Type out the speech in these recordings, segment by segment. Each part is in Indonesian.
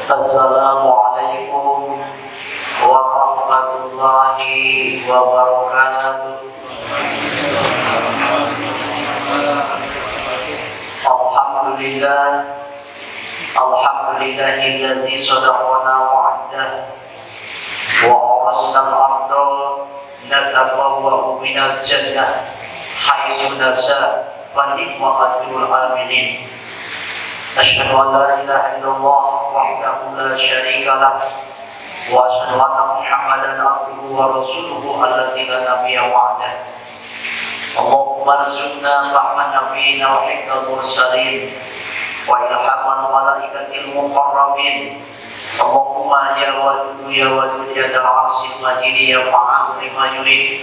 Assalamualaikum warahmatullahi wabarakatuh. Alhamdulillahilladzi sadaqana wa'adah wa awrasna al-ardha natabawwa'u minal jannah haitsu nasha wa ni'mal ajrul amilin. Asyhadu an la ilaha illallah wahdahu la syarika lah wa asyhadu anna Muhammadan abduhu wa rasuluhu alladzi la nabiyya ba'dah. Allahumma arzuqna fahman nabiyina wa hifdzal mursalin wa ilhaman malaikatil muqarrabin. Allahumma ya wadudu ya wadud ya dal arsyil majid ya fa'alu lima yurid.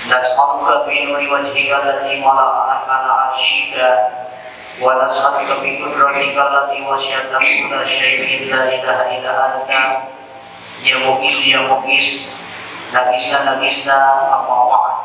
Nas'aluka bi nuri wajhika allati mala'a arkana arsyika wa nas'aluka bi qudratika allati wasi'at kulla syai'in la ilaha illa anta ya muqis nagisna amma wa'ad.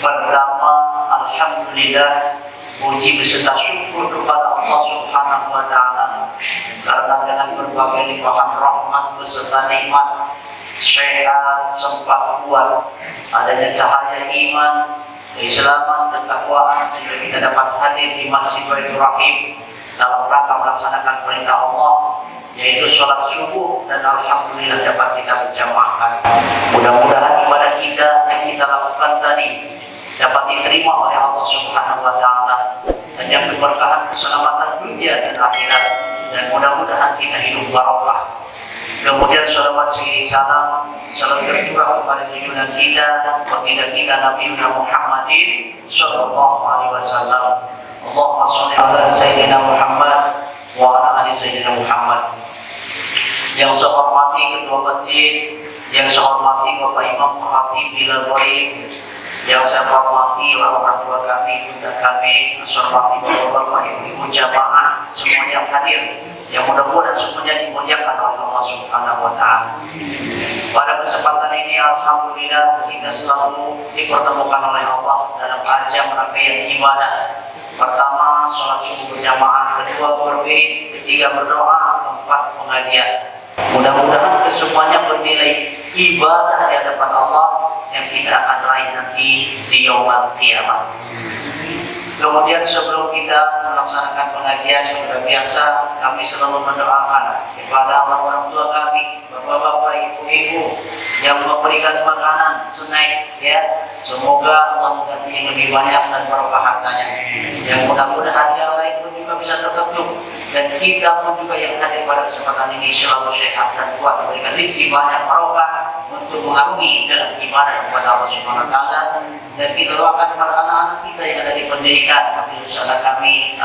Pertama, alhamdulillah, puji beserta syukur kepada Allah Subhanahu wa taala karena dengan berbagai limpahan rahmat beserta nikmat, sehat, sempat kuat, adanya cahaya iman, keislaman, ketakwaan sehingga kita dapat hadir di Masjid Baitur Rahim dalam rangka melaksanakan perintah Allah, yaitu sholat subuh, dan alhamdulillah dapat kita berjamaahkan. Mudah-mudahan ibadah kita yang kita lakukan tadi dapat diterima oleh Allah Subhanahu wa taala dan yang berberkahan keselamatan dunia dan akhirat, dan mudah-mudahan kita hidup barokah. Kemudian salawat seiring salam tercurah kepada junjungan kita, baginda kita Nabi Muhammadin sallallahu alaihi wasallam. Allahumma shalli ala sayyidina Muhammad wa ala ali sayyidina Muhammad. Yang saya hormati ketua masjid, yang saya hormati Bapak Imam Khatib Bilal Ghaib, yang saya hormati orang tua kami, bunda kami, saya hormati bapak-bapak, ibu-ibu jamaah, semua yang hadir, yang mudah-mudahan semuanya dimuliakan oleh Allah Subhanahu wa taala. Pada kesempatan ini alhamdulillah kita selalu dipertemukan oleh Allah dalam ajang rangkaian ibadah. Pertama, sholat subuh berjamaah, kedua berwirid, ketiga berdoa, keempat pengajian. Mudah-mudahan kesemuanya bernilai ibadah di hadapan Allah yang kita akan raih nanti di yaumul qiyamah. Kemudian sebelum kita melaksanakan pengajian, sudah biasa kami selalu mendoakan kepada orang tua kami, bapak-bapak, ibu-ibu yang memberikan makanan, snack, ya. Semoga Allah mengganti yang lebih banyak dan barokah hartanya. Yang mudah-mudahan yang lain pun juga bisa terketuk, dan kita pun juga yang hadir pada kesempatan ini selalu sehat dan kuat, memberikan rezeki banyak barokah untuk mengarungi dalam ibadah kepada Allah Subhanahu wa taala. Dan kita doakan para anak-anak kita yang ada di pendidikan, saudara kami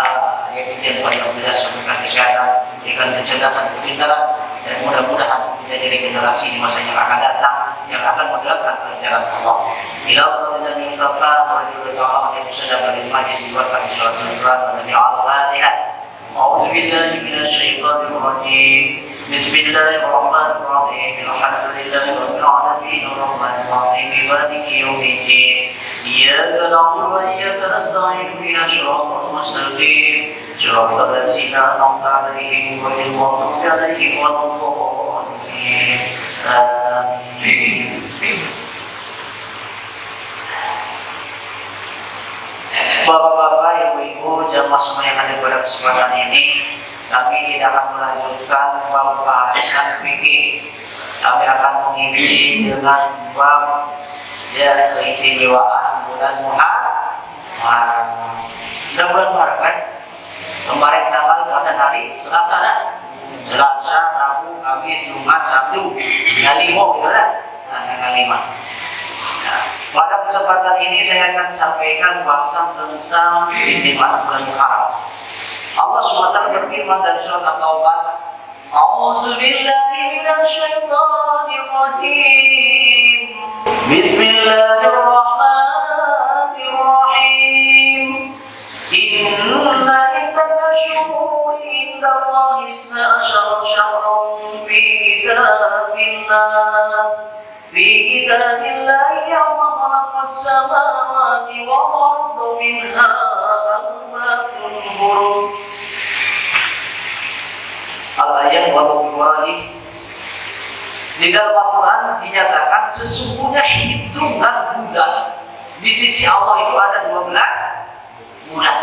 yaitu yang bertugas memberikan kesehatan, memberikan kecerdasan, kepintaran, dan mudah-mudahan menjadi generasi di masa yang akan datang yang akan menegakkan ajaran Allah. Bila dan Mustafa berjudul Allah yang sudah beri majlis dibuatkan surat Al-Quran dan Al-Fatihah. A'udzubillahi minasyaitonir rajim. Bismillahirrahmanirrahim. Alhamdulillahi rabbil alamin arrahmanir rahim maliki yaumiddin. Iyyaka na'budu wa iyyaka nasta'in ihdinas siratal mustaqim. Siratal ladzina an'amta 'alaihim ghairil maghdubi 'alaihim waladdallin. Amin. Bapak-bapak, ibu-ibu, jamaah semua yang ada pada kesempatan ini, kami tidak akan melanjutkan bab bahasan fikih. Kami akan mengisi dengan bab keistimewaan bulan Muharram. Sudah bulan Muharram kan? Kemarin tanggal pada hari Selasa, Rabu, Kamis, Jumat, Sabtu, tanggal 5, gitu kan? Tanggal 5. Nah, pada kesempatan ini saya akan sampaikan bahasan tentang keistimewaan bulan Muharram. Allah SWT berfirman dalam surat At-Taubah, A'udzubillahi minasyaitonirrajim. Bismillahirrahmanirrahim. Inna iddatash syuhuri indallahi isna asyara syahran fi kitabillah yawma khalaqas samawati wal arda minha arba'atun hurum Tabarani. Di dalam Al-Quran dinyatakan sesungguhnya hitungan bulan di sisi Allah itu ada 12 bulan.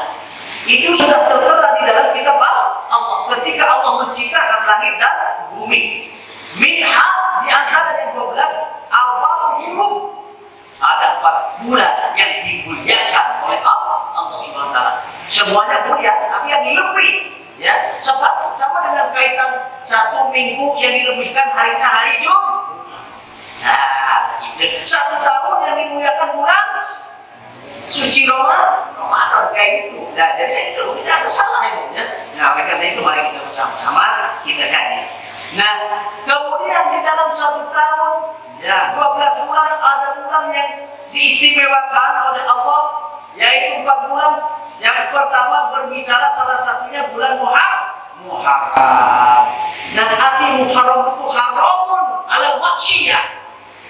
Itu sudah tertera di dalam kitab Allah ketika Allah menciptakan langit dan bumi. Minha di antaranya 12 arba'um. Ada 4 bulan yang dimuliakan oleh Allah Subhanahu wa taala. Semuanya mulia, tapi yang lebih ya sama dengan kaitan 1 minggu yang dilebihkan harinya hari Jumat. Nah, itu 1 tahun yang dimuliakan bulan suci Ramadan kayak gitu. Nah, jadi saya itu tidak ada salah ya. Nah, oleh karena itu mari kita bersama-sama kita kaji. Nah, kemudian di dalam 1 tahun ya 12 bulan ada bulan yang diistimewakan oleh Allah, yaitu 4 bulan. Yang pertama berbicara salah satunya bulan Muharram. Nah, arti Muharram itu haramun alal maksiyah.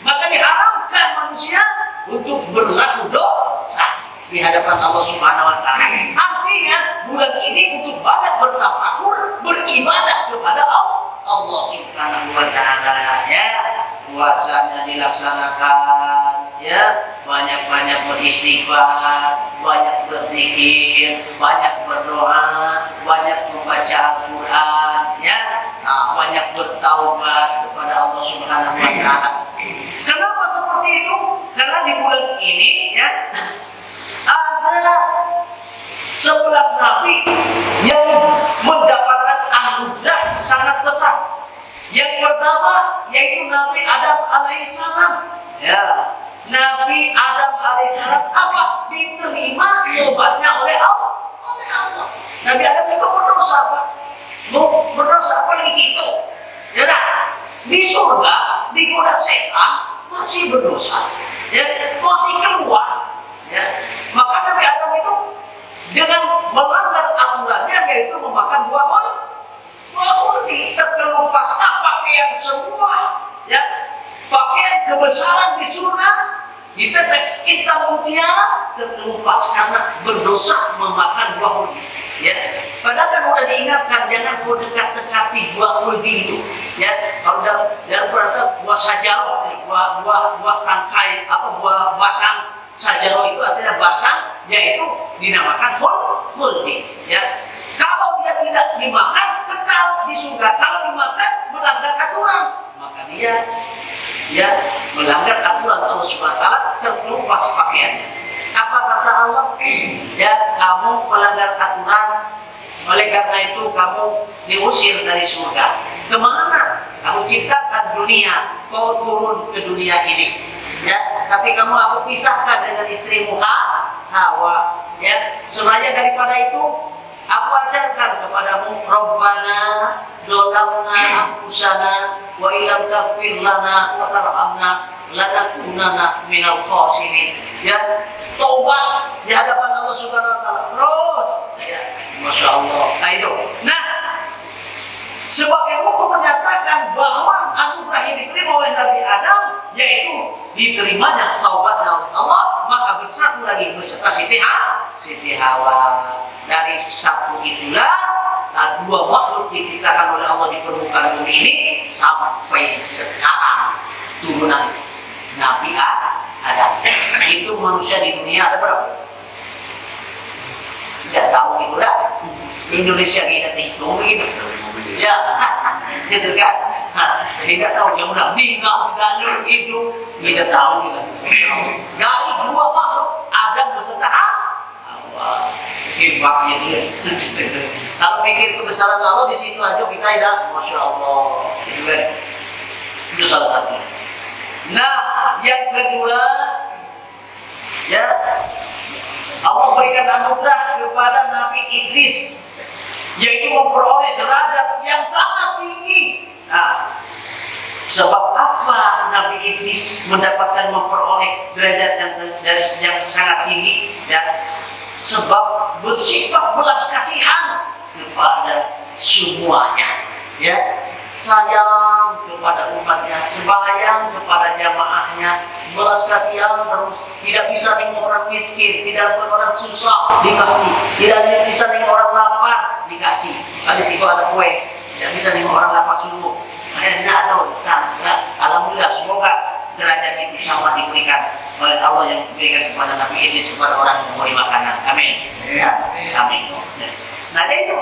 Maka diharamkan manusia untuk berlaku dosa di hadapan Allah Subhanahu wa taala. Artinya bulan ini untuk banyak bertafakur, beribadah kepada Allah Subhanahu wa taala ya. Puasanya dilaksanakan ya, banyak-banyak beristighfar, banyak berzikir, banyak berdoa, banyak membaca Al-Qur'an ya. Nah, banyak bertaubat kepada Allah Subhanahu wa taala. Kenapa seperti itu? Karena di bulan ini ya ada 11 nabi yang mendapatkan anugerah sangat besar. Yang pertama yaitu Nabi Adam alaihissalam. Ya, Nabi Adam alaihissalam apa? Diterima tobatnya oleh Allah. Nabi Adam juga berdosa apa? Berdosa apa lagi gitu? Ya dah, di surga digoda setan masih berdosa, ya masih keluar. Ya, maka Nabi Adam itu dengan melanggar aturannya yaitu memakan buah kuldi, terkelupas pakaian semua, ya pakaian kebesaran di surga ditetes hitam mutiara terkelupas karena berdosa memakan buah kuldi. Ya, padahal kan udah diingatkan jangan kau dekat-dekati buah kuldi itu. Ya, kalau dalam Quran buah sajaroh, buah tangkai buah batang sajaroh itu artinya batang, yaitu dinamakan kuldi. Ya. Kalau dia tidak dimakan, kekal di surga. Kalau dimakan, melanggar aturan, maka dia melanggar aturan Allah Subhanahu wa taala, terkelupas pakaiannya. Apa kata Allah? Ya, kamu melanggar aturan, oleh karena itu kamu diusir dari surga. Kemana? Kamu ciptakan dunia, kau turun ke dunia ini. Ya, tapi kamu aku pisahkan dengan istrimu Hawa. Ya, selain daripada itu aku ajarkan kepadamu Rabbana dolamna anfusana wa ilam taghfir lana wa tarhamna lanakunanna minal khasirin. Ya, taubat di hadapan Allah Subhanahu wa taala. Terus ya, Masya Allah. Nah itu. Nah, sebagai hukum menyatakan bahwa anugerah yang diterima oleh Nabi Adam yaitu diterimanya taubatnya oleh Allah, maka bersatu lagi beserta Siti Hawa. Dari satu itulah dua makhluk diciptakan oleh Allah di permukaan bumi ini sampai sekarang turunan Nabi Adam. Itu manusia di dunia ada berapa? Tidak tahu gitu lah. Di Indonesia kita hitung begitu. Ya, gitu kan? Tidak tahu yang udah meninggal segala itu tidak tahu gitu. Dari dua makhluk Adam beserta Hawa. Hebatnya dia. Kalau pikir kebesaran Allah di situ aja kita tidak, Masya Allah, gitu kan? Itu salah satu. Nah, yang kedua, ya Allah berikan anugerah kepada Nabi Idris, yaitu memperoleh derajat yang sangat tinggi. Nah, sebab apa Nabi Idris mendapatkan memperoleh derajat yang sangat tinggi? Ya, sebab bersifat belas kasihan kepada semuanya, ya, sayang kepada umatnya, sembahyang kepada jamaahnya, belas kasihan terus, tidak bisa nengok orang miskin, tidak nengok orang susah dikasih, tidak bisa nengok orang lapar dikasih. Di situ ada kue, tidak bisa 5 orang lapak subuh. Akhirnya alhamdulillah, semoga derajat itu sama diberikan oleh Allah yang diberikan kepada Nabi Idris kepada orang yang memberi makanan. Amin. Ya, amin. Nah, itu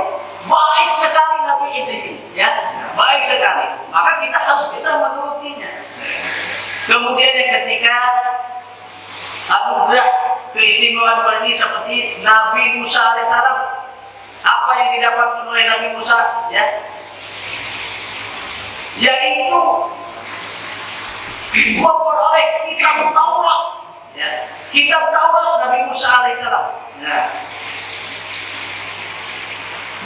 baik sekali Nabi Idris ini, ya, baik sekali. Maka kita harus bisa menurutinya. Kemudian yang ketiga, anugerah keistimewaan orang ini seperti Nabi Musa alaihissalam. Apa yang didapatkan oleh Nabi Musa, ya, yaitu memperoleh kitab Taurat, ya, kitab Taurat Nabi Musa alaihissalam, ya,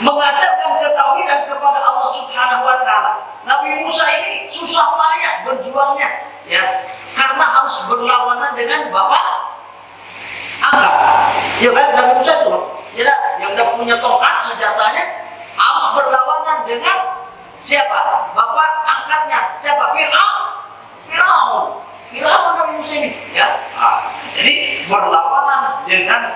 mengajarkan ketauhidan kepada Allah Subhanahu wa taala. Nabi Musa ini susah payah berjuangnya, ya, karena harus berlawanan dengan bapak angkat. Ya kan, Nabi Musa itu, ya, yang udah punya tongkat senjatanya harus berlawanan dengan siapa? Bapak angkatnya siapa? Firaun Nabi Musa ini, ya. Jadi berlawanan dengan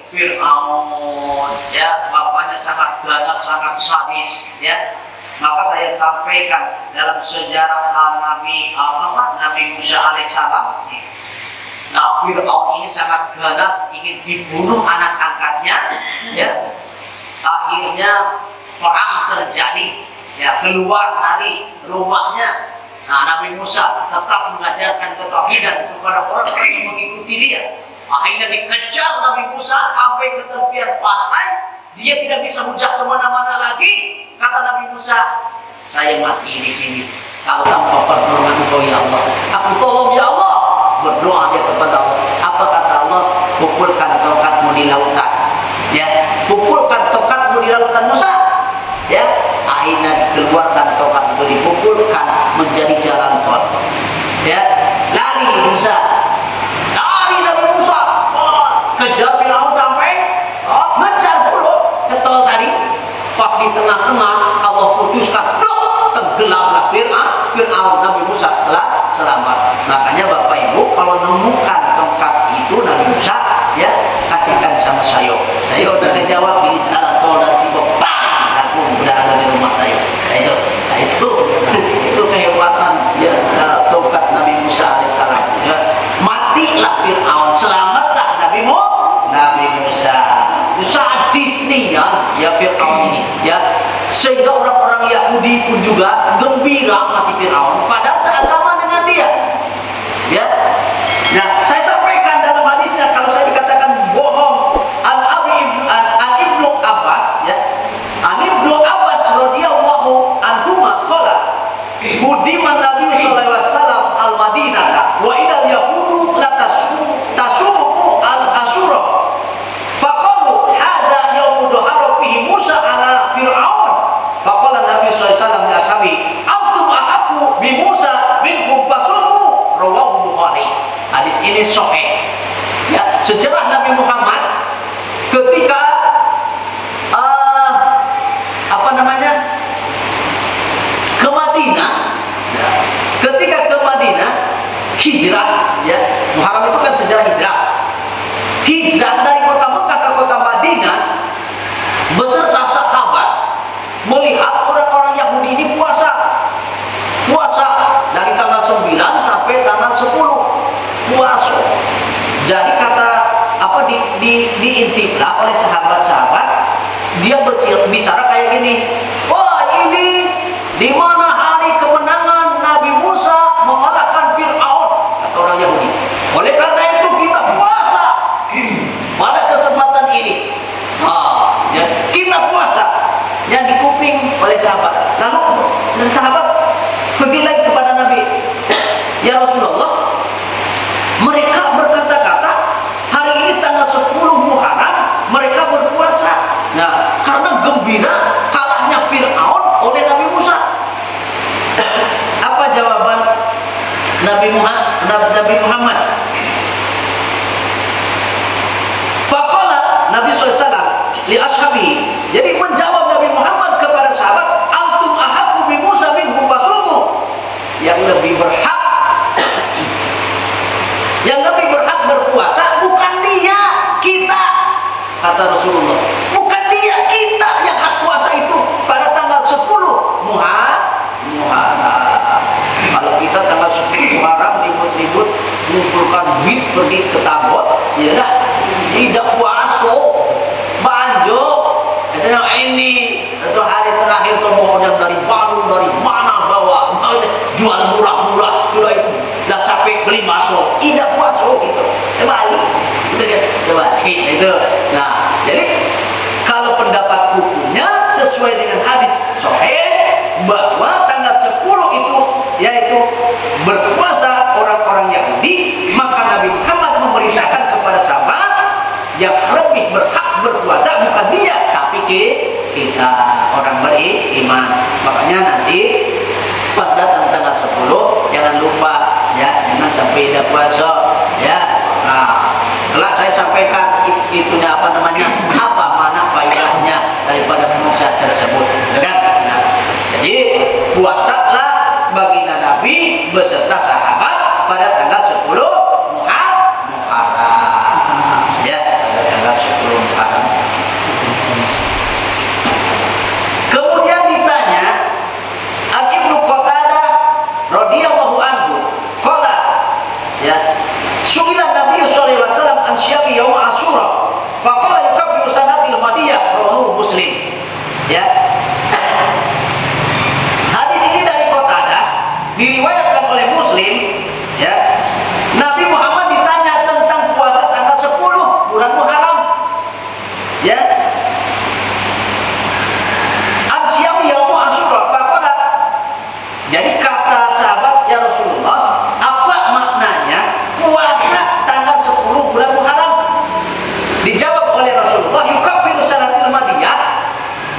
Firaun, ya, bapaknya sangat ganas, sangat sadis, ya. Maka saya sampaikan dalam sejarah Nabi Musa alaihissalam. Nah, Firaun ini sangat ganas, ingin dibunuh anak angkatnya, ya. Akhirnya perang terjadi, ya, keluar dari rumahnya. Nah, Nabi Musa tetap mengajarkan ketauhidan kepada orang-orang yang mengikuti dia. Akhirnya dikejar Nabi Musa sampai ke tepian pantai. Dia tidak bisa hujah kemana-mana lagi. Kata Nabi Musa, saya mati di sini kalau tanpa pertolongan Engkau ya Allah. Aku tolong ya Allah. Berdoa dia kepada Allah. Apa kata Allah? Pukulkan tongkatmu di lautan. Ya, pukulkan tongkatmu di lautan Musa. Ya, akhirnya dikeluarkan tongkat itu, dipukulkan menjadi jalan tol. Ya, lari Musa, lari Nabi Musa, kejar Firaun sampai ngejar puluh ke tol tadi. Pas di tengah-tengah Allah putuskan, tenggelamlah Firaun. Nabi Musa selamat. Makanya Bapak Ibu kalau nemukan tongkat itu Nabi Musa, ya, kasihkan sama saya. Saya udah kejawab ini jalan tol dari sini. Udah ada di rumah saya. Nah itu kehebatan, ya, tongkat Nabi Musa alaihissalam. Ya. Matilah Firaun, selamatlah Nabi Musa. Sadis nih, ya Firaun ini, ya. Sehingga orang-orang Yahudi pun juga gembira mati Firaun, padahal seagama dengan dia. Ya. Nah, saya sampaikan dalam hadisnya, kalau saya dikatakan bohong, an Ibnu Abbas, ya. An Ibnu Abbas radhiyallahu anhuma qala Budiman Nabi sallallahu alaihi wasallam al-Madinata wa idal yahudu la tasumu al-asura faqalu hada yaumu dhahara fihi Musa ala Fir'aun faqala Nabi sallallahu alaihi wasallam li ashabi antum ahaqqu bi Musa minhum fasumu rawahu Bukhari. Hadis ini sahih, ya. Sejarah Nabi Muhammad ketika ke Madinah, ya. Ketika ke Madinah hijrah, ya, Muharram itu kan sejarah hijrah dari kota Mekah ke kota Madinah beserta sahabat melihat orang-orang Yahudi ini puasa dari tanggal 9 sampai tanggal 10 puasa. Jadi kata diintiplah oleh sahabat-sahabat, dia bicara kayak gini, wah, ini di mana hari kemenangan Nabi Musa mengalahkan Fir'aun, kata orang Yahudi. Oleh karena itu kita puasa pada kesempatan ini. Ya, kita puasa. Yang dikuping oleh sahabat. Lalu sahabat pergi lagi kepada Nabi, ya Rasulullah, mereka berkata-kata hari ini tanggal 10 Muharram mereka berpuasa. Nah, karena gembira kalahnya Fir'aun oleh Nabi Musa. Apa jawaban Nabi Muhammad? Faqala Nabi SAW li ashabi. Jadi menjawab Nabi Muhammad kepada sahabat, antum ahaqqu bi Musa minhum fasumu. Yang lebih berhak berpuasa bukan dia, kita, kata Rasulullah. Bukan dia, kita yang hak puasa itu pada tanggal 10 kan duit pergi ke tabot, ya dah. Tidak puasa, banjo. Katanya ini itu hari terakhir kamu yang dari Bandung dari mana bawa jual murah-murah sudah itu dah capek beli bakso, tidak puasa gitu. Kembali, gitu kan? Kembali itu. Nah, jadi kalau pendapat hukumnya sesuai dengan hadis sahih bahwa tanggal 10 itu yaitu berpuasa orang-orang Yahudi, maka Nabi Muhammad memerintahkan kepada sahabat yang lebih berhak berpuasa bukan dia tapi kita orang beriman. Makanya nanti pas datang tanggal 10 jangan lupa ya, jangan sampai tidak puasa ya. Nah, kelak saya sampaikan itunya apa mana faedahnya daripada puasa tersebut, kan? Nah, jadi puasalah baginda Nabi beserta sahabat pada tanggal 10 Muharram ya, pada tanggal 10 Muharram. Kemudian ditanya An Ibnu Qatadah radhiyallahu anhu qala ya, su'ila Nabi sallallahu alaihi wasallam an syami yaum Asyura faqala yukabbiru sanatil madiyah, rawahu Muslim ya. Hadis ini dari Qatadah diriwayatkan oleh Muslim ya. Nabi Muhammad ditanya tentang puasa tanggal 10 bulan Muharram ya. An syami yaum Asyura faqala, jadi kata sahabat, ya Rasulullah, apa maknanya puasa tanggal 10 bulan Muharram? Dijawab oleh Rasulullah, yukaffiru sanatil madiyah,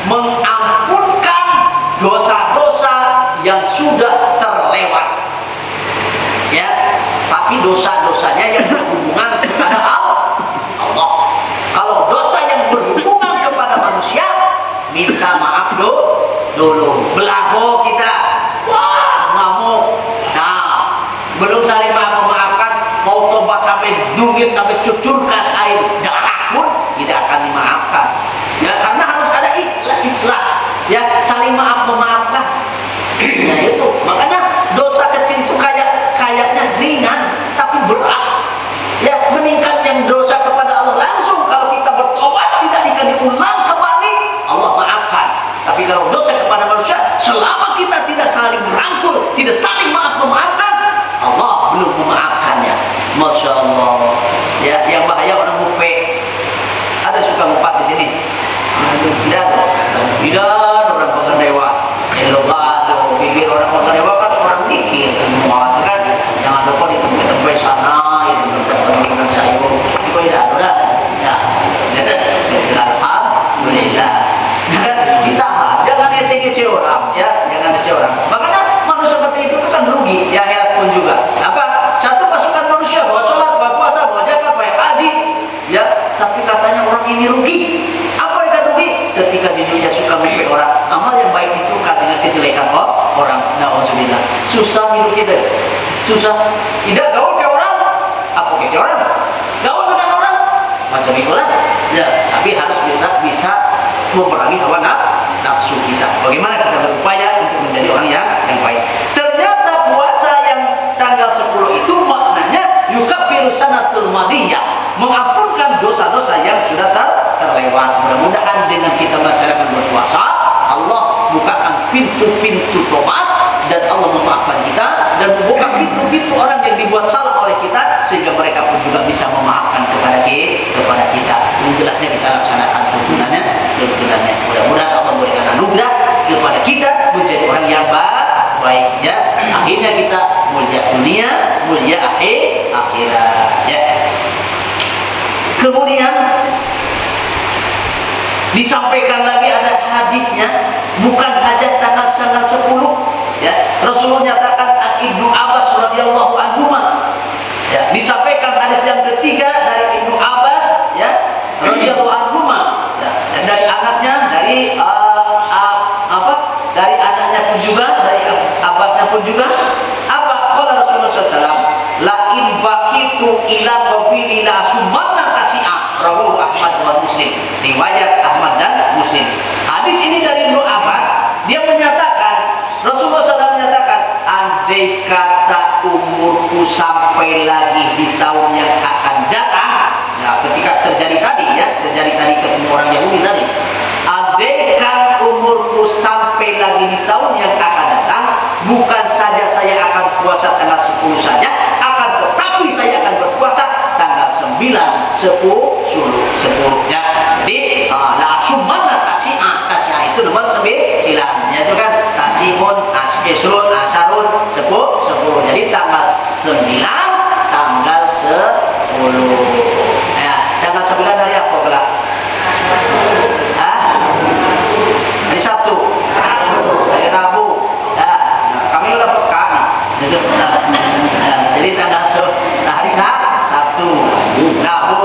mengampunkan dosa-dosa yang sudah terlewat. Ya, tapi dosa-dosanya yang berhubungan kepada Allah. Kalau dosa yang berhubungan kepada manusia, minta maaf dulu. Belago kita, wah ngamuk. Nah, belum saling memaafkan, mau tobat sampai nunggit sampai cucurkan air darah pun tidak akan dimaafkan. Ya, karena harus ada islah, ya, saling memaafkan. Ya itu, makanya dosa kecil itu kayaknya ringan tapi berat. Ya, meningkat yang dosa kepada Allah langsung kalau kita bertobat tidak akan diulang kembali, Allah maafkan. Tapi kalau dosa kepada manusia, selama kita tidak saling merangkul, tidak saling memaafkan, Allah belum memaafkannya. Masya Allah. Ya, yang bahaya orang mupe. Ada suka ngupat di sini? Tidak ada orang pengerewa. Elokado, bibir orang pengerewa kan orang dikit semua, kan? Jangan lupa di tempat-tempat sana, yang tempat-tempat sayur. Itu tidak ada. Ya, alhamdulillah. Ditahan, jangan ngece-ngece orang, ya, jangan ngece orang. Makanya manusia seperti itu kan rugi di akhirat pun juga. Apa? Satu pasukan manusia bawa sholat, bawa puasa, bawa zakat, bawa haji, ya. Tapi katanya orang ini rugi. Apa mereka rugi? Ketika di dunia suka mimpi orang, amal yang baik ditukar dengan kejelekan orang. Nauzubillah. Susah hidup kita, susah. Tidak gaul ke orang, apa kece orang? Gaul dengan orang, macam itulah. Ya, tapi harus bisa memperangi hawa nafsu kita. Bagaimana kita berupaya untuk menjadi orang yang baik. Ternyata puasa yang tanggal 10 itu maknanya yukaffiru sanatul madiyah, mengampunkan dosa-dosa yang sudah terlewat. Mudah-mudahan dengan kita melaksanakan berpuasa, Allah bukakan pintu-pintu tobat dan Allah memaafkan kita dan membuka pintu-pintu orang yang dibuat salah oleh kita sehingga mereka pun juga bisa memaafkan kepada kita. Yang jelasnya kita laksanakan tuntunannya. Mudah-mudahan Allah memberikan anugerah kepada kita menjadi orang yang baik ya. Akhirnya kita mulia dunia, mulia akhirat ya. Kemudian disampaikan lagi ada hadisnya, bukan hajat tanggal 10 ya. Rasulullah nyatakan an Ibnu Abbas radhiyallahu anhu ya. Disampaikan hadis yang ketiga dari Ibnu Abbas ya radhiyallahu anhu ya. Dan dari anaknya dari dari anaknya pun juga, dari Abbasnya pun juga apa? Qala Rasulullah SAW, la in baqitu ila qabili la sumanna tasi'a, rawahu Ahmad wa Muslim. Riwayat Ahmad dan Muslim. Hadis ini dari Ibnu Abbas, dia menyatakan, Rasulullah SAW menyatakan, andai kata umur umurku sampai lagi di tahun yang akan datang. Ya, ketika terjadi tadi ketemu orang Yahudi tadi, andaikan umurku sampai lagi di tahun yang akan datang, bukan saja saya akan puasa tanggal 10 saja, tetapi saya akan berpuasa tanggal 9, 10 ya. Jadi la sumana tasi'a itu nomor 9 ya, itu kan tasiun, isrun, asarun, 10. Jadi tanggal 9, tanggal 10. Ya, tanggal 9 dari apa kelak? Hari Sabtu. Hari Rabu. Nah, kami udah pekan. Jadi tanggal hari Sabtu, Rabu,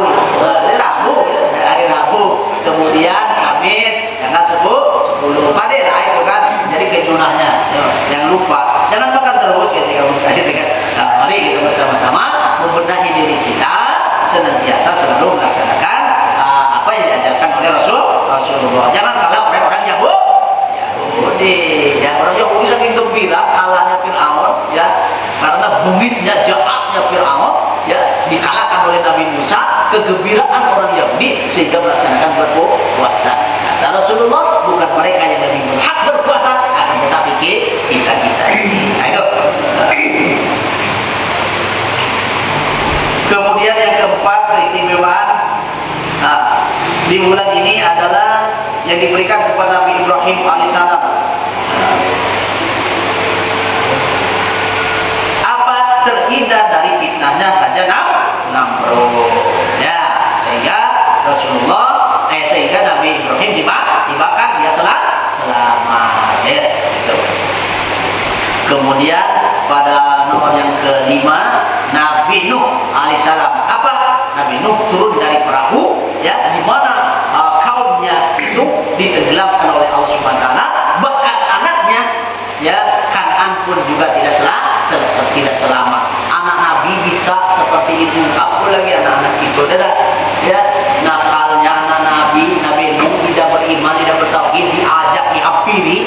hari Rabu, kemudian Kamis tanggal 10 pada lah itu kan. Jadi kejunahnya, jangan lupa, jangan makan terus guys kamu tadi kan. Mari kita bersama-sama membenahi diri kita, senantiasa selalu melaksanakan apa yang diajarkan oleh Rasulullah. Jangan kalah oleh orang Yahudi. Ya, orang Yahudi saking gembira kalahnya Fir'aun ya, karena bengisnya, jahatnya Fir'aun ya, dikalahkan oleh Nabi Musa, kegembiraan orang Yahudi sehingga melaksanakan berpuasa. Kata Rasulullah, bukan mereka yang lebih berhak berpuasa, akan tetapi kita ini. Nah, itu. Kemudian yang keempat, keistimewaan di bulan ini adalah yang diberikan kepada Nabi Ibrahim alaihissalam. Apa terhindar dari fitnahnya Raja Namrud ya, sehingga Nabi Ibrahim dibakar, dia selamat ya, gitu. Kemudian pada nomor yang kelima, Nabi Nuh alaihissalam. Apa? Nabi Nuh turun dari perahu ya, di mana kaumnya itu ditenggelamkan oleh Allah Subhanahu wa taala, bahkan anaknya ya Kan'an pun juga tidak selamat. Anak Nabi bisa seperti itu, apalagi anak-anak itu ya, nakalnya anak Nabi Nuh tidak beriman, tidak bertauhid, diajak, dihampiri,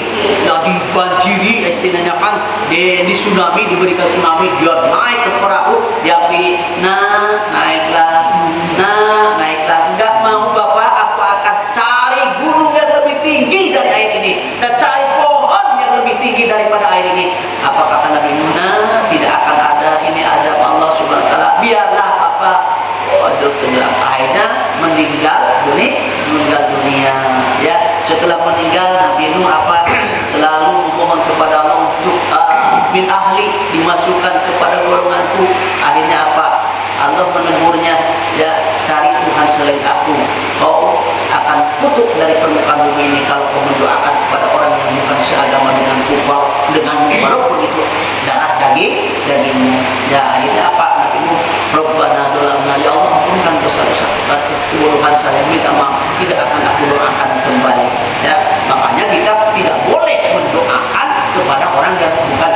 dibanjiri, istilahnya kan di tsunami, diberikan tsunami, dia naik ke perahu, dihampiri, naiklah, enggak mau bapak, aku akan cari gunung yang lebih tinggi dari air ini, dan cari pohon yang lebih tinggi daripada air ini. Apa kata Nabi Nuh? Tidak akan ada, ini azab Allah Subhanahu wa taala, biarlah bapak. Waduh, tenggelam. Akhirnya meninggal dunia ya. Setelah meninggal, Nabi Nuh selalu memohon kepada Allah untuk min ahli, dimasukkan kepada golonganku. Akhirnya Allah menegurnya ya, cari Tuhan selain aku, kau akan kutuk dari permukaan bumi ini kalau kau mendoakan kepada orang yang bukan seagama denganku, walaupun itu darah dagingmu ya. Akhirnya Nabi Nuh, Rabbana dolamna, ya Allah ampunkan dosa-dosa atas keburukan saya, minta maaf, tidak akan aku doakan kembali ya. Makanya kita tidak boleh mendoakan kepada orang yang bukan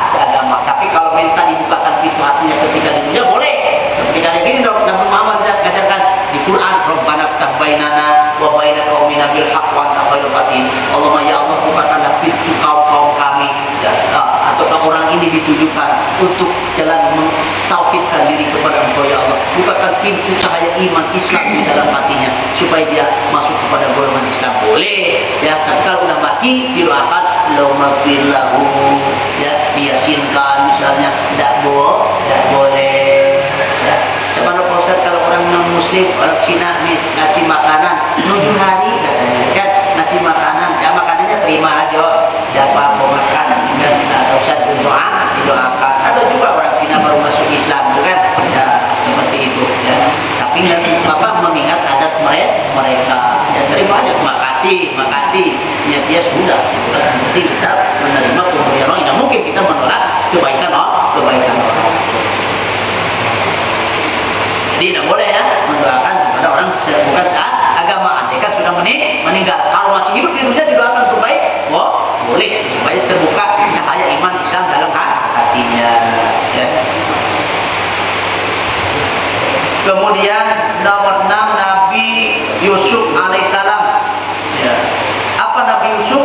seagama. Tapi kalau minta dibukakan pintu hatinya ketika di dunia boleh. Seperti kayak gini Nabi Muhammad mengajarkan di Quran, Rabbana ftah bainana wa baina qaumina bil haqq wa anta khairul fatin. Allahumma ya Allah, bukakanlah pintu kaum kami ya, atau orang ini ditujukan untuk jalan mentauhidkan diri kepada Engkau ya Allah. Bukakan pintu cahaya iman Islam di dalam hatinya supaya dia masuk kepada golongan Islam. Boleh ya, tapi kalau udah mati didoakan Allahumma ya, diyasinkan misalnya, tidak boleh ya. Coba Pak Ustaz, kalau orang non muslim, orang Cina ngasih makanan 7 hari katanya kan, ngasih makanan ya, makanannya terima aja, dapat makan kan, tidak usah didoakan. Ada juga orang Cina baru masuk Islam kan ya, seperti itu ya, tapi Bapak mengingat adat mereka ya, terima aja, makasih niat dia sudah penting kita menerima kemudian orang. Tidak mungkin kita menolak kebaikan orang. Jadi tidak boleh ya mendoakan kepada orang bukan seagama. Andai kan sudah meninggal, kalau masih hidup di dunia didoakan untuk baik, boleh, supaya terbuka cahaya iman Islam dalam hatinya ya. Kemudian nomor 6, Nabi Yusuf alaihissalam ya. Apa Nabi Yusuf?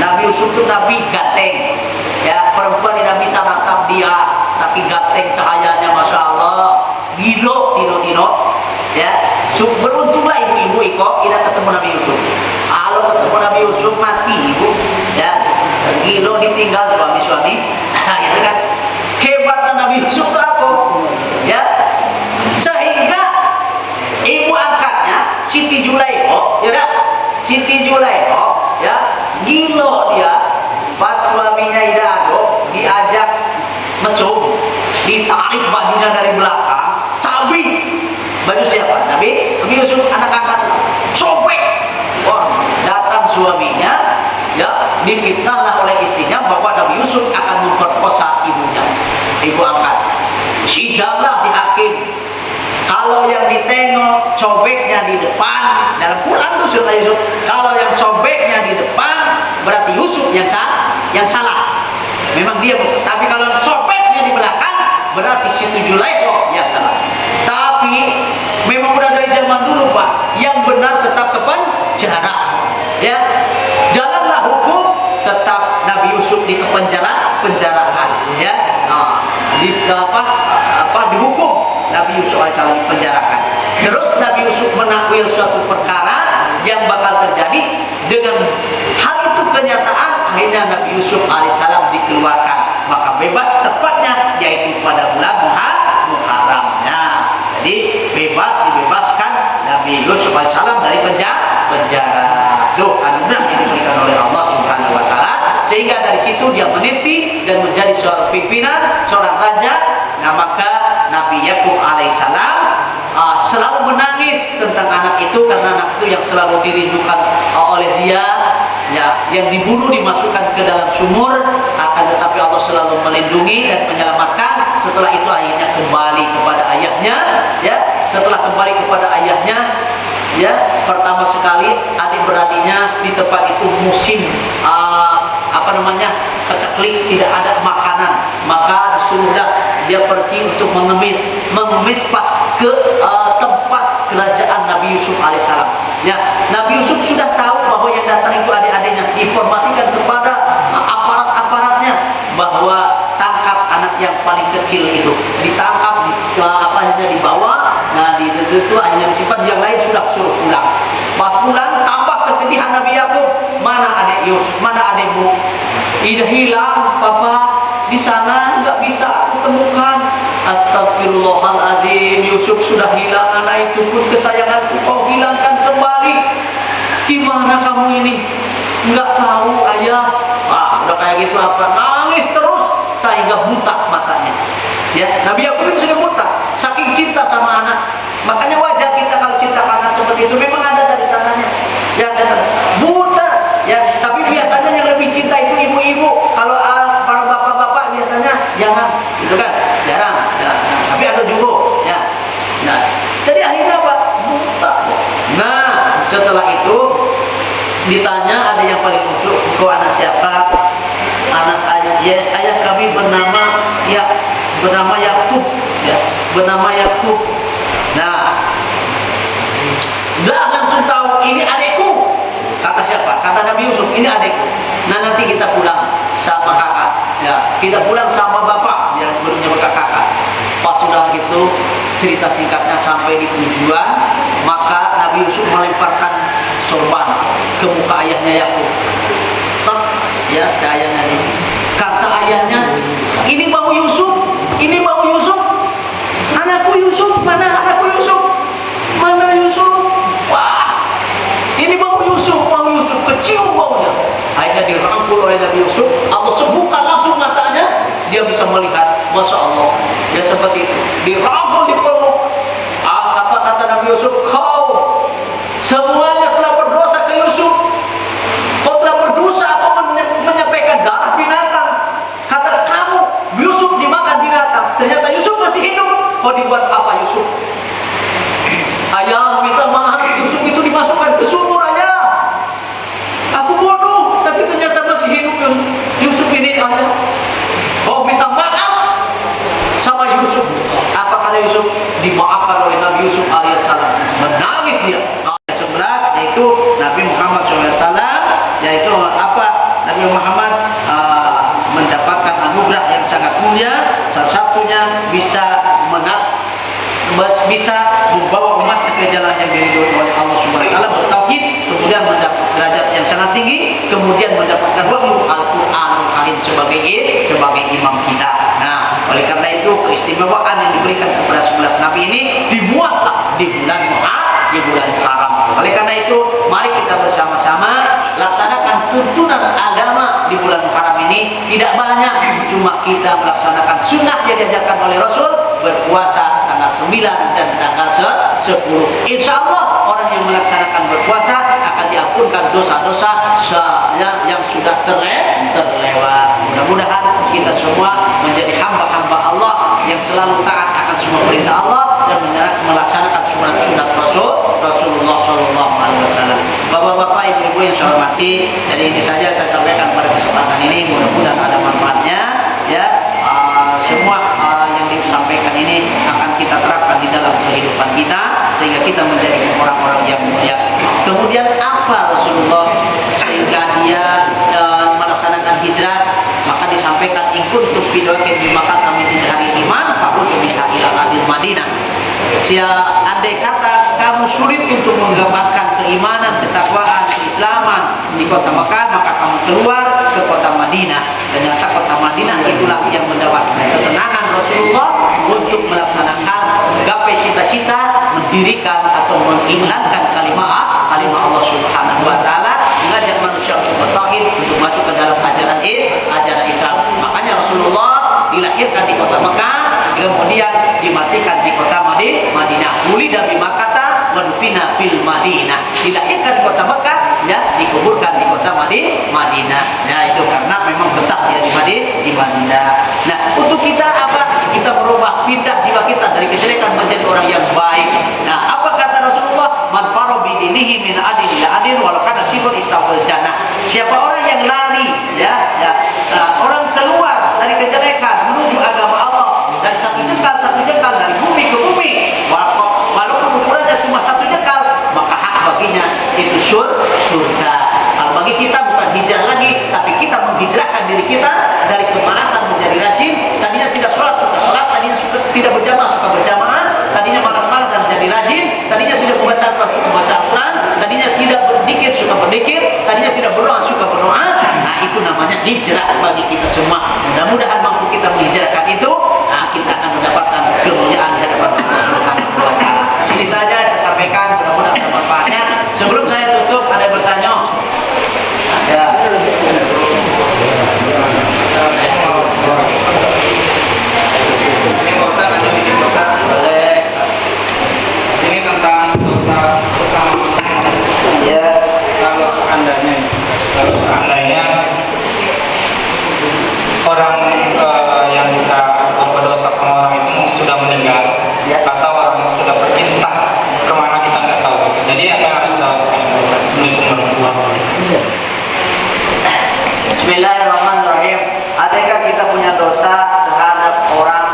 Nabi Yusuf itu Nabi ganteng ya, perempuan yang Nabi sanatap dia saking ganteng Beruntunglah ibu-ibu iko tidak ketemu Nabi Yusuf. Kalau ketemu Nabi Yusuf mati ibu, ya gilo ditinggal suami-suami, gitu kan. Hebatnya Nabi Yusuf itu apa? Ya, sehingga ibu angkatnya Siti Julaikho, ya dah, Siti Julaikho, ya gilo dia pas suaminya Idado diajak mesum, ditarik bajunya dari belakang, cabik. Baju siapa? Nabi Yusuf anak angkat, sobek. Wah, datang suaminya, ya difitnahlah oleh istrinya bahwa Nabi Yusuf akan memperkosa ibunya, ibu angkat. Sidanglah di hakim. Kalau yang ditengok sobeknya di depan, dalam Quran tuh surat Yusuf, kalau yang sobeknya di depan berarti Yusuf yang salah. Memang dia, tapi kalau sobeknya di belakang berarti Siti Julaikho yang salah. Tapi memang udah dari zaman dulu Pak, yang benar tetap ke penjara. Ya, jalanlah hukum, tetap Nabi Yusuf penjarakan. Ya, dihukum Nabi Yusuf alaihissalam dipenjarakan. Terus Nabi Yusuf menakwil suatu perkara yang bakal terjadi, dengan hal itu kenyataan, akhirnya Nabi Yusuf alaihissalam dikeluarkan, maka bebas, tepatnya yaitu pada bulan Muharramnya. Jadi dibebaskan Nabi Yusuf alaihissalam dari penjara. Tuh anugerah yang diberikan oleh Allah Subhanahu wa taala, sehingga dari situ dia meniti dan menjadi seorang pimpinan, seorang raja. Nah, maka Nabi Yakub alaihissalam selalu menangis tentang anak itu, karena anak itu yang selalu dirindukan oleh dia, ya, yang dibunuh, dimasukkan ke dalam sumur, akan tetapi Allah selalu melindungi dan menyelamatkan. Setelah itu akhirnya kembali kepada ayahnya, ya. Setelah kembali kepada ayahnya, ya, pertama sekali adik-beradiknya di tempat itu musim peceklik, tidak ada makanan, maka disuruhlah dia pergi untuk mengemis pas ke tempat kerajaan Nabi Yusuf alaihissalam. Ya, Nabi Yusuf sudah tahu bahwa yang datang itu adik-adiknya, diinformasikan kepada aparat-aparatnya bahwa tangkap anak yang paling kecil itu, ditangkap, hanya dibawa, nah itu akhirnya disimpan, yang lain sudah suruh pulang. Pas pulang, tambah kesedihan Nabi Yakub, mana adik Yusuf, mana adikmu? Udah hilang, papa di sana nggak bisa kutemukan. Astagfirullahaladzim, Yusuf sudah hilang, anak itu pun kesayanganku kau hilangkan kembali. Gimana kamu ini? Nggak tahu ayah. Udah kayak gitu apa? Nangis terus sehingga buta matanya. Ya, Nabi Yakub itu sudah buta, saking cinta sama anak. Makanya wajar kita kalau cinta anak seperti itu, memang ada dari sananya. Ya, buta. Ya, tapi biasanya yang lebih cinta itu ibu-ibu. Kalau para bapak-bapak biasanya jarang, gitu kan? Jarang. Ya. Tapi ada juga, ya. Nah, jadi akhirnya apa? Buta. Nah, setelah itu ditanya, ada yang paling khusyuk, kau anak siapa? Anak ayah kami bernama Yakub, ya, bernama Yakub. Nah, udah langsung tahu ini adekku. Kata siapa? Kata Nabi Yusuf, ini adekku. Nah, nanti kita pulang sama kakak. Ya, kita pulang sama bapak yang belumnya kakak. Pas sudah gitu, cerita singkatnya sampai di tujuan, maka Nabi Yusuf melemparkan sorban ke muka ayahnya Yakub. Tak, ya, ke ayahnya ini. Kata ayahnya, ini bau Yusuf, ini bau Yusuf. Anakku Yusuf, mana anakku Yusuf? Mana Yusuf? Wah, ini bau Yusuf, kecium baunya. Akhirnya dirangkul oleh Nabi Yusuf, Allah sembuhkan langsung matanya, dia bisa melihat. Masya Allah, ya seperti itu. Dirangkul, dipeluk. Kata Nabi Yusuf, kau semuanya telah berdosa ke Yusuf. Kau telah berdosa atau menyampaikan darah binatang. Kata kamu, Yusuf dimakan binatang. Ternyata Yusuf masih hidup. Kau dibuat apa Yusuf? Ayah minta maaf, Yusuf itu dimasukkan ke sumur ayah. Aku bodoh, tapi ternyata masih hidup Yusuf ini ayah. Kau minta maaf sama Yusuf. Apa kata Yusuf? Dimaafkan oleh Nabi Yusuf alaihissalam. Menangis dia. Ayat 11 yaitu Nabi Muhammad SAW, yaitu apa? Nabi Muhammad mendapatkan anugerah yang sangat mulia. Salah satunya bisa membawa umat ke jalan jalan yang diridhoi oleh Allah Subhanahu wa taala, bertauhid, kemudian mendapat derajat yang sangat tinggi, kemudian mendapatkan wahyu Al-Qur'anul Karim sebagai imam kita. Nah, oleh karena itu keistimewaan yang diberikan kepada 11 nabi ini dimuatlah di bulan Muharram. Oleh karena itu, mari kita bersama-sama laksanakan tuntunan agama di bulan Muharram ini. Tidak banyak, cuma kita melaksanakan sunnah yang diajarkan oleh Rasul, berpuasa tanggal 9 dan tanggal 10. Insya Allah orang yang melaksanakan berpuasa akan diampunkan dosa-dosa yang sudah terlewat. Mudah-mudahan kita semua menjadi hamba-hamba Allah yang selalu taat akan semua perintah Allah dan melaksanakan sunat-sunat Rasulullah SAW. Bapak-bapak, ibu-ibu yang saya hormati, dari ini saja saya sampaikan pada kesempatan ini. Mudah-mudahan ada manfaatnya. Ya, semua yang disampaikan ini akan kita terapkan di dalam kehidupan kita sehingga kita menjadi orang-orang yang mulia. Kemudian apa Rasulullah sehingga dia melaksanakan hijrah? Maka disampaikan ikut untuk bidokin di Makkah min hari iman faruju minha ila adil Madinah. Andai kata kamu sulit untuk menggambarkan keimanan, ketakwaan, keislaman di kota Makkah, maka kamu keluar ke kota Madinah. Ternyata kota Madinah itulah yang mendapatkan ketenangan Rasulullah untuk melaksanakan menggapai cita-cita, mendirikan atau mengiklankan kalimat Allah Subhanahu wa taala, mengajak manusia untuk bertauhid, untuk masuk ke dalam ajaran Islam. Makanya Rasulullah dilahirkan di kota Makkah, kemudian dimatikan di kota Madinah. Wulida bi Makkah wa dufina bil Madinah. Dilahirkan di kota Makkah, ya, dikuburkan di kota Madinah. Nah, itu karena memang betah dia di Madinah. Nah, untuk kita apa? Kita merubah, pindah jiwa kita dari kejelekan menjadi orang yang baik. Nah, apa kata Rasulullah? Man faro bi dinihi min adin ila adin walau kana sibur istaqbal jannah. Siapa orang yang lari, orang keluar dari kejelekan menuju agama Allah dan satu jengkal dari bumi ke bumi, walaupun ukurannya cuma satu jengkal, maka hak baginya itu surga. Kalau bagi kita bukan hijrah lagi, tapi kita menghijrahkan diri kita dari kemalasan menjadi rajin. Tadinya tidak sholat, suka sholat. Tadinya tidak berjamaah, suka berjamaah. Tadinya malas-malas dan menjadi rajin. Tadinya tidak membaca Al-Quran, suka membaca Al-Quran. Tadinya tidak berzikir, suka berzikir. Tadinya tidak berdoa, suka berdoa. Nah, itu namanya hijrah bagi kita semua. Mudah-mudahan mampu kita menghijrahkan itu. Nah, kita akan mendapatkan kemuliaan di hadapan Allah Subhanahu wa taala. Ini saja saya sampaikan, mudah-mudahan ada manfaatnya. Sebelum saya tutup, ada yang bertanya? Ya. Boleh. Ini tentang dosa sesama. Ya. Kalau seandainya orang yang kita berdosa sama orang itu sudah meninggal, ya, atau orang yang sudah pergi entah kemana kita nggak tahu. Jadi apa yang harus kita lakukan? Bismillahirrahmanirrahim. Adakah kita punya dosa terhadap orang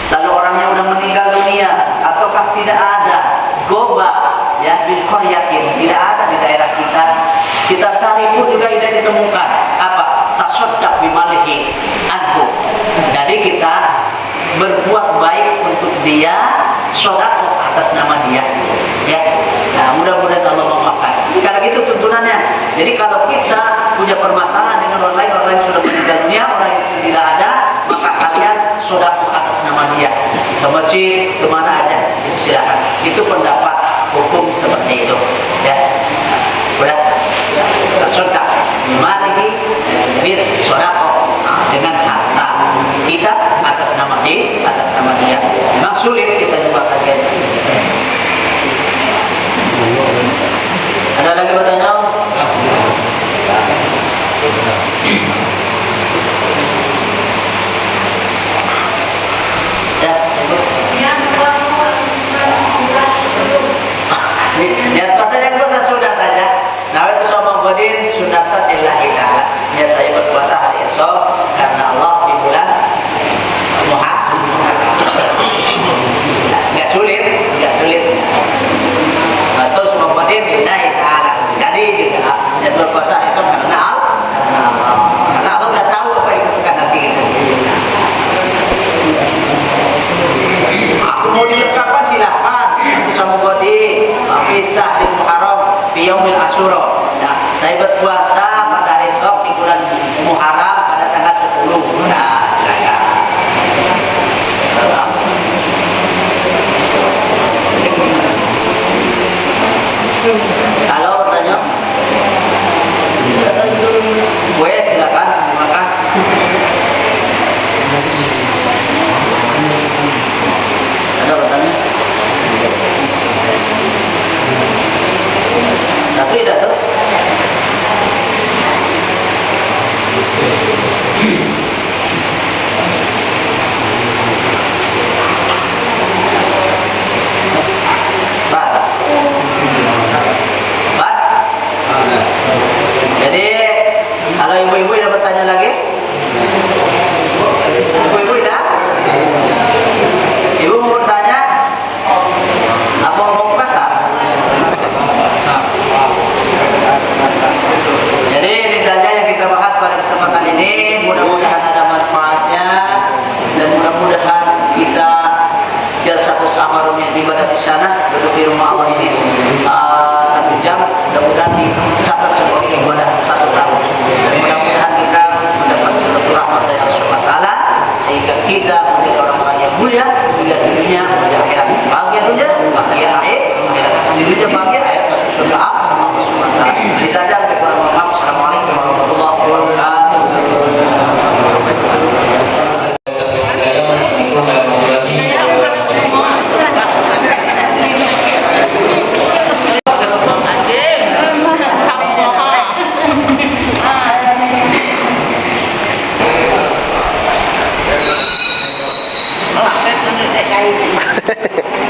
lalu orangnya udah meninggal dunia, ataukah tidak ada? Goba, ya, bil qaryatin, tidak ada di daerah kita. Kita cari pun juga tidak ditemukan. Apa? Tasaddaq bimalihi anhu. Jadi kita berbuat baik untuk dia, sedekah atas nama dia. Ya. Nah, mudah-mudahan Allah memaafkan. Kalau gitu tuntunannya. Jadi kalau kita punya permasalahan dengan orang lain sudah meninggal dunia, orang yang sudah tidak ada, maka kalian sedekah atas nama dia. Ke masjid, kemana aja, silakan. Itu pendapat hukum seperti itu. Ya. Udah. Sedekah dimalihi, jadi sedekah dengan harta kita atas nama dia. Memang sulit kita juga kajian. Ada lagi pertanyaan? Ya, di atas pertanyaan itu saya sudah tanya. Nawaitu sama godin sudah lillahi ta'ala. Ya, saya berpuasa hari esok karena Allah di bulan Muharram. fi yaumil Asyura. Ya, saya berpuasa pada hari esok di bulan Muharram pada tanggal 10. Nah, silakan. Kalau bertanya, gue silakan makan. Ada bertanya? Tapi tidak tuh. Jadi kalau ibu-ibu ada bertanya lagi, ibu-ibu dah, ibu mau bertanya, apa mau pasar? Jadi ini saja yang kita bahas pada kesempatan ini. Mudah-mudahan ada manfaatnya dan mudah-mudahan kita jalsatul samarun yang ibadah di sana, duduk di rumah Allah ini 1 jam, mudah-mudahan dicatat sebagai ibadah 1 tahun. Dan mudah-mudahan kita mendapat seluruh rahmat dari Allah Subhanahu wa taala sehingga kita menjadi orang-orang yang mulia, mulia di dunia, mulia akhirat. Bahagia dunia, bahagia akhir, di dunia bahagia, akhir masuk surga Allah Subhanahu wa taala. Ini saja lebih kurang mohon maaf. Assalamualaikum warahmatullahi wabarakatuh. Hehehe